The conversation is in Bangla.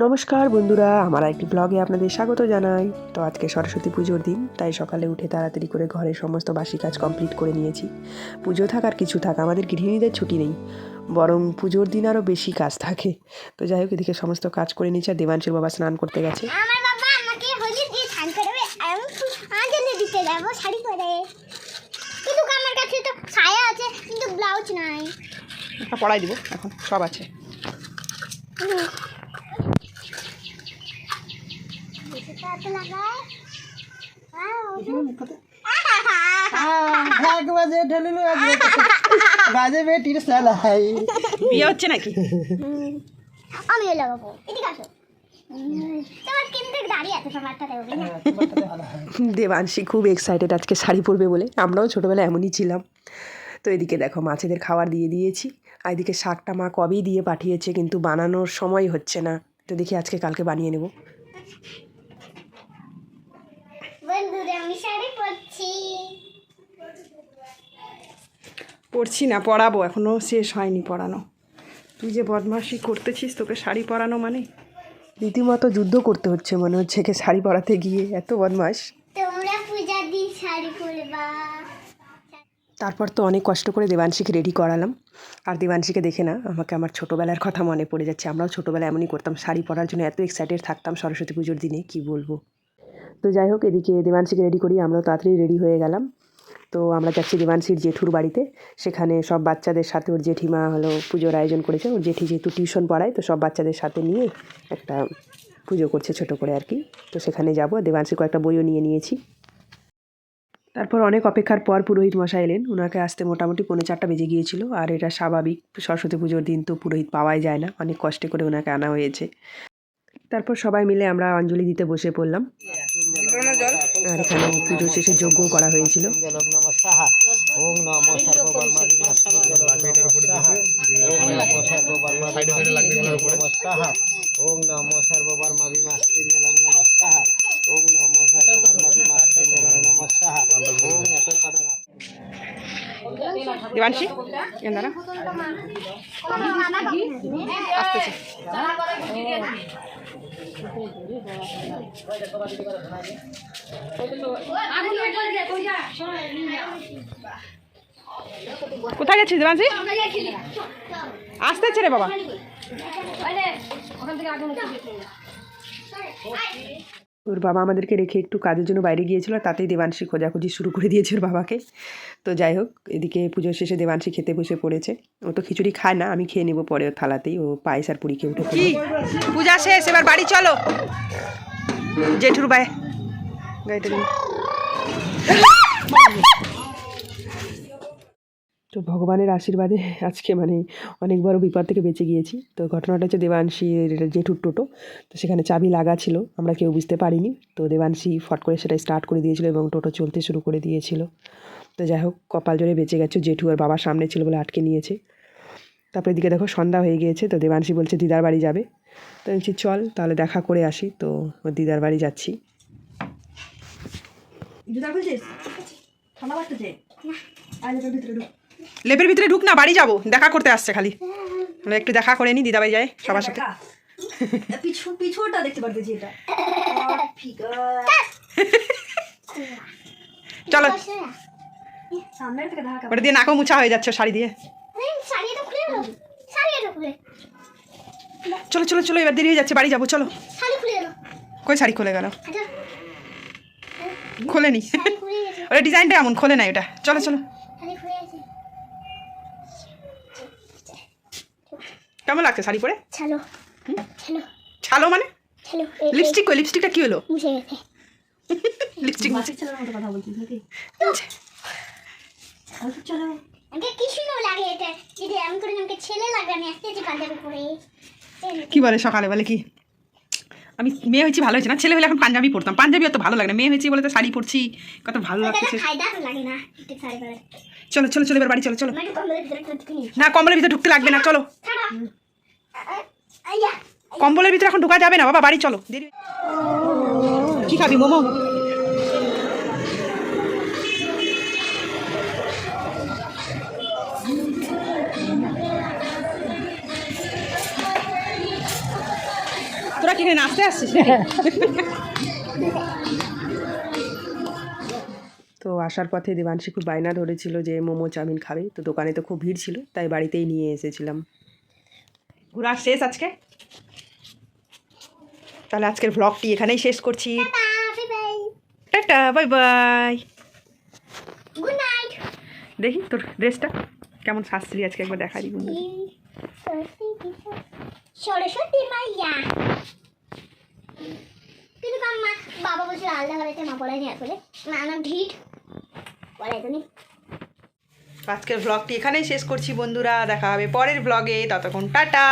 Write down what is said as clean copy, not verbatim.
নমস্কার বন্ধুরা, আমার একটি ব্লগে আপনাদের স্বাগত জানাই। তো আজকে সরস্বতী পুজোর দিন, তাই সকালে উঠে তাড়াতাড়ি করে ঘরের সমস্ত বাসি কাজ কমপ্লিট করে নিয়েছি। পুজো থাক আর কিছু থাক, আমাদের গৃহিণীদের ছুটি নেই, বরং পুজোর দিন আরও বেশি কাজ থাকে। তো যাই হোক, এদিকে সমস্ত কাজ করে নিয়েছি আর দেবাংশুর বাবা স্নান করতে গেছে। আমার বাবা আমাকে হলুদ দিয়ে স্নান করাবে, আমি আঞ্জলি দিতে যাবো শাড়ি পরে। কিন্তু আমার কাছে তো ছায়া আছে কিন্তু ব্লাউজ নাই। পড়াই দিব, এখন সব আছে। বিয়ে হচ্ছে নাকি? আমিও লাগাবো, এদিকে আসো। তোমার কিন্তু দাঁড়িয়ে আছে, তোমারটা দেবো না। দেবাংশী খুব এক্সাইটেড আজকে শাড়ি পরবে বলে, আমরাও ছোটোবেলায় এমনই ছিলাম। তো এদিকে দেখো, মাছেদের খাবার দিয়ে দিয়েছি, আর এদিকে শাকটা মা কবেই দিয়ে পাঠিয়েছে, কিন্তু বানানোর সময় হচ্ছে না। তো দেখি আজকে কালকে বানিয়ে নেব। বন্ধুরা, আমি শাড়ি পড়ছি না, পড়াবো, এখনও শেষ হয়নি পড়ানো। তুই যে বদমাশি করতেছিস, তোকে শাড়ি পরানো মানে রীতিমতো যুদ্ধ করতে হচ্ছে মনে হচ্ছে, একে শাড়ি পরাতে গিয়ে, এত বদমাশ। তোমরা পূজার দিন শাড়ি পরবা। তারপর তো অনেক কষ্ট করে দেবাংশীকে রেডি করালাম। আর দেবাংশীকে দেখে না আমাকে আমার ছোটোবেলার কথা মনে পড়ে যাচ্ছে। আমরাও ছোটোবেলায় এমনই করতাম, শাড়ি পরার জন্য এত এক্সাইটেড থাকতাম সরস্বতী পুজোর দিনে, কি বলবো। তো যাই হোক, এদিকে দেবাংশীকে রেডি করি, আমরাও তাড়াতাড়ি রেডি হয়ে গেলাম। তো আমরা যাচ্ছি দেবাংশীর জেঠুর বাড়িতে। সেখানে সব বাচ্চাদের সাথে ওর জেঠিমা পুজোর আয়োজন করেছে। ওর জেঠি যেহেতু টিউশন পড়ায়, তো সব বাচ্চাদের সাথে নিয়ে একটা পুজো করছে ছোটো করে আর কি। তো সেখানে যাবো, দেবাংশী কয়েকটা বইও নিয়ে নিয়েছি। তারপর অনেক অপেক্ষার পর পুরোহিত মশাই এলেন। ওনাকে আসতে মোটামুটি 4:45 বেজে গিয়েছিল। আর এটা স্বাভাবিক, সরস্বতী পুজোর দিন তো পুরোহিত পাওয়াই যায় না, অনেক কষ্টে করে ওনাকে আনা হয়েছে। তারপর সবাই মিলে আমরা অঞ্জলি দিতে বসে পড়লাম। আর এখানে পুজো শেষে যজ্ঞ করা হয়েছিল। দেবাংশী দাঁড়া, আসতেছে। কোথায় গেছিস দেবাংশী? আসতেছে রে বাবা। ওর বাবা আমাদেরকে রেখে একটু কাজের জন্য বাইরে গিয়েছিল, তাতেই দেবাংশী খোঁজাখুঁজি শুরু করে দিয়েছে ওর বাবাকে। তো যাই হোক, এদিকে পুজোর শেষে দেবাংশী খেতে বসে পড়েছে। ও তো খিচুড়ি খায় না, আমি খেয়ে নেবো পরে ওর থালাতেই। ও পায়েস আর পুরি খেয়ে উঠে কি পূজা শেষ, এবার বাড়ি চলো। জেঠুর বাই গাড়িটা দিন। তো ভগবানের আশীর্বাদে আজকে অনেক বড় বিপদ থেকে বেঁচে গিয়েছি। তো ঘটনাটা হচ্ছে দেবাংশীর জেঠুর টোটো, তো সেখানে চাবি লাগা ছিল, আমরা কেউ বুঝতে পারিনি। তো দেবাংশী ফট করে সেটা স্টার্ট করে দিয়েছিল এবং টোটো চলতে শুরু করে দিয়েছিল। তো যাই হোক, কপাল জোরে বেঁচে গেছে, জেঠু আর বাবার সামনে ছিল বলে আটকে নিয়েছে। তারপরে এদিকে দেখো সন্ধ্যা হয়ে গিয়েছে। তো দেবাংশী বলছে দিদার বাড়ি যাবে। তো আমি বলছি চল তাহলে দেখা করে আসি। তো ওর দিদার বাড়ি যাচ্ছি। লেপের ভিতরে ঢুক না, বাড়ি যাবো, দেখা করতে আসছে খালি। একটু দেখা করে নি, দিদাবাই যায় সবার সাথে। পিছুটা দেখতে পারতেছি, এটা চলো, সামনের থেকে ঢাকা। ওটা দিয়ে নাকও মুছা হয়ে যাচ্ছে শাড়ি দিয়ে। চলো চলো চলো, এবার দেরি হয়ে যাচ্ছে, বাড়ি যাবো চলো। কই শাড়ি খুলে গেল? খোলেনি, ওটা ডিজাইনটা এমন খোলে নাই ওটা। চলো চলো, কেমন লাগছে শাড়ি পরে? ছালো মানে লিপস্টিক? কই লিপস্টিকটা কি হলো? লিপস্টিক ছেলের মতো কথা বলছিস নাকি? কি বলে সকালে বলে কি আমি মেয়ে হয়েছি ভালো হয়েছে না, ছেলে হলে এখন পাঞ্জাবি পরতাম। পাঞ্জাবি অত ভালো লাগে না, মেয়ে হয়েছি বলে তো শাড়ি পরছি, কত ভালো লাগছে। চলো চলো চলো, এবার বাড়ি চলো চলো। না, কম্বলের ভিতরে ঢুকতে লাগবে না, চলো। কম্বলের ভিতরে এখন ঢোকা যাবে না বাবা, বাড়ি চলো। দেরি। কি খাবি, মোমো? কি এখানে নাচতে আসছিস? তো আসার পথে দেবাংশী খুব বায়না ধরেছিল যে মোমো চাউমিন খাবে, তো দোকানে তো খুব ভিড় ছিল তাই বাড়িতেই নিয়ে এসেছিলাম। ঘোরা শেষ আজকে, তাহলে আজকের ভ্লগটি এখানেই শেষ করছি। Tata, bye bye. Good night. দেখি তোর ড্রেসটা কেমন সাজছিলি আজকে, একবার দেখা দিই বন্ধু। সরস্বতী মাইয়া। কিন্তু মা বাবা বলছিল আলাদা করাইতে, মা পড়ায়নি আসলে, না না ঢিট পড়াইতো নি। আজকের ব্লগটি এখানেই শেষ করছি বন্ধুরা, দেখা হবে পরের ব্লগে, ততক্ষণ টাটা।